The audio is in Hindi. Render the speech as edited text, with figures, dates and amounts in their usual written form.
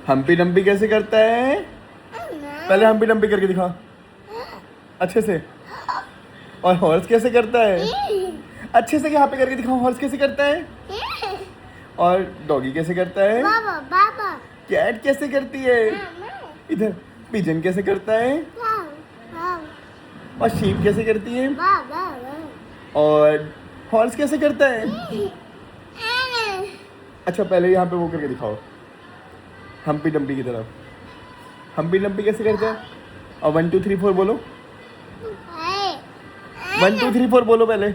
हम्पी डम्पी कैसे करता है? पहले हम्पी डम्पी करके दिखा अच्छे से। और हॉर्स कैसे करता है? अच्छे से यहाँ पे करके दिखाओ। हॉर्स कैसे करता है? और डॉगी कैसे करता है? बाबा बाबा। कैट कैसे करती है? इधर पिजन कैसे करता है? और शीप कैसे करती है? और हॉर्स कैसे करता है? अच्छा पहले यहाँ पे वो करके दिखाओ हम्पी डम्पी की तरफ। हम्पी डम्पी कैसे करता है? और 1 2 3 4 बोलो। 1 2 3 4 बोलो पहले।